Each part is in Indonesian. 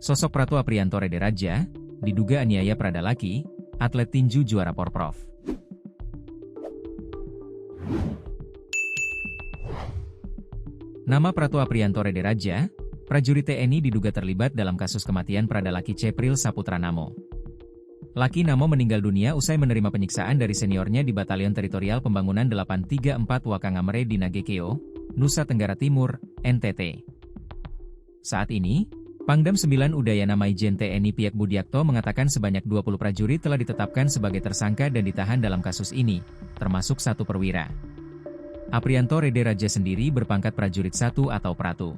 Sosok Pratu Apriyanto Rederaja, diduga aniaya Prada Laki, atlet tinju juara Porprov. Nama Pratu Apriyanto Rederaja, prajurit TNI diduga terlibat dalam kasus kematian Prada Laki Cepril Saputra Namo. Laki Namo meninggal dunia usai menerima penyiksaan dari seniornya di Batalion Teritorial Pembangunan 834 Wakangamere di Nagekeo, Nusa Tenggara Timur, NTT. Saat ini, Pangdam 9 Udayana Maijen TNI Piak Budiakto mengatakan sebanyak 20 prajurit telah ditetapkan sebagai tersangka dan ditahan dalam kasus ini, termasuk 1 perwira. Apriyanto Rederaja sendiri berpangkat prajurit 1 atau Pratu.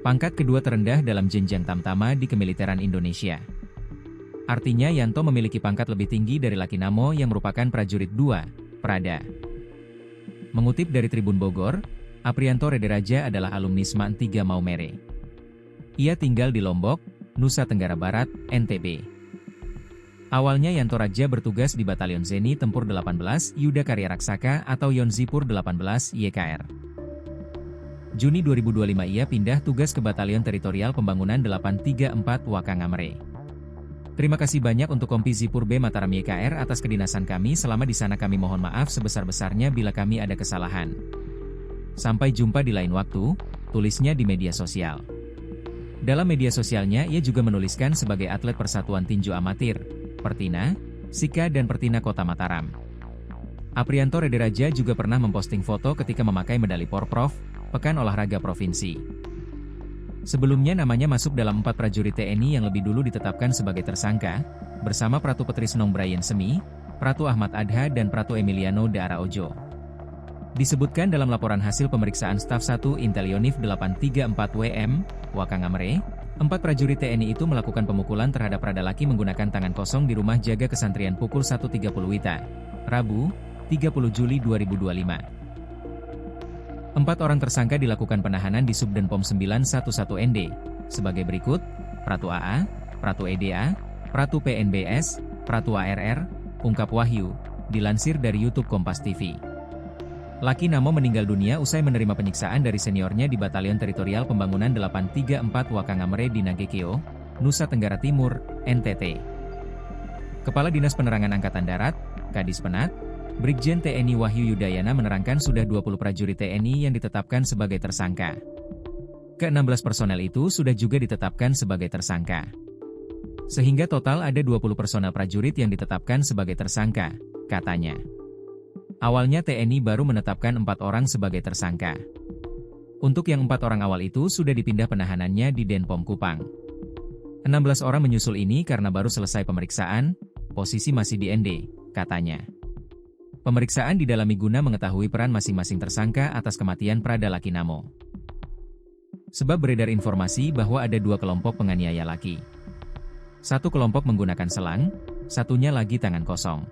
Pangkat kedua terendah dalam jenjang Tamtama di Kemiliteran Indonesia. Artinya Yanto memiliki pangkat lebih tinggi dari Laki Namo yang merupakan prajurit 2, Prada. Mengutip dari Tribun Bogor, Apriyanto Rederaja adalah alumni SMA 3 Maumere. Ia tinggal di Lombok, Nusa Tenggara Barat, NTB. Awalnya Yanto Raja bertugas di Batalion Zeni Tempur 18 Yuda Karya Raksaka atau Yonzipur 18 YKR. Juni 2025 ia pindah tugas ke Batalion Teritorial Pembangunan 834 Wakangamere. Terima kasih banyak untuk Kompi Zipur B Mataram YKR atas kedinasan kami selama di sana. Kami mohon maaf sebesar-besarnya bila kami ada kesalahan. Sampai jumpa di lain waktu, tulisnya di media sosial. Dalam media sosialnya ia juga menuliskan sebagai atlet Persatuan Tinju Amatir, Pertina, Sika dan Pertina Kota Mataram. Apriyanto Rederaja juga pernah memposting foto ketika memakai medali Porprov, Pekan Olahraga Provinsi. Sebelumnya namanya masuk dalam 4 prajurit TNI yang lebih dulu ditetapkan sebagai tersangka, bersama Pratu Petrisnong Brian Semi, Pratu Ahmad Adha dan Pratu Emiliano de Araojo. Disebutkan dalam laporan hasil pemeriksaan staf 1 Intelyonif 834 WM, Wakangamere, 4 prajurit TNI itu melakukan pemukulan terhadap Prada Laki menggunakan tangan kosong di rumah jaga kesantrian pukul 1.30 WITA, Rabu, 30 Juli 2025. 4 orang tersangka dilakukan penahanan di Subdenpom 911 ND, sebagai berikut: Pratu AA, Pratu EDA, Pratu PNBS, Pratu ARR, ungkap Wahyu, dilansir dari YouTube Kompas TV. Laki Namo meninggal dunia usai menerima penyiksaan dari seniornya di Batalion Teritorial Pembangunan 834 Wakangamere di Nagekeo, Nusa Tenggara Timur, NTT. Kepala Dinas Penerangan Angkatan Darat, Kadis Penat, Brigjen TNI Wahyu Yudayana menerangkan sudah 20 prajurit TNI yang ditetapkan sebagai tersangka. Ke-16 personel itu sudah juga ditetapkan sebagai tersangka. Sehingga total ada 20 personel prajurit yang ditetapkan sebagai tersangka, katanya. Awalnya TNI baru menetapkan 4 orang sebagai tersangka. Untuk yang 4 orang awal itu sudah dipindah penahanannya di Denpom Kupang. 16 orang menyusul ini karena baru selesai pemeriksaan, posisi masih di ND, katanya. Pemeriksaan didalami guna mengetahui peran masing-masing tersangka atas kematian Prada Laki Namo. Sebab beredar informasi bahwa ada 2 kelompok penganiaya Laki. 1 kelompok menggunakan selang, satunya lagi tangan kosong.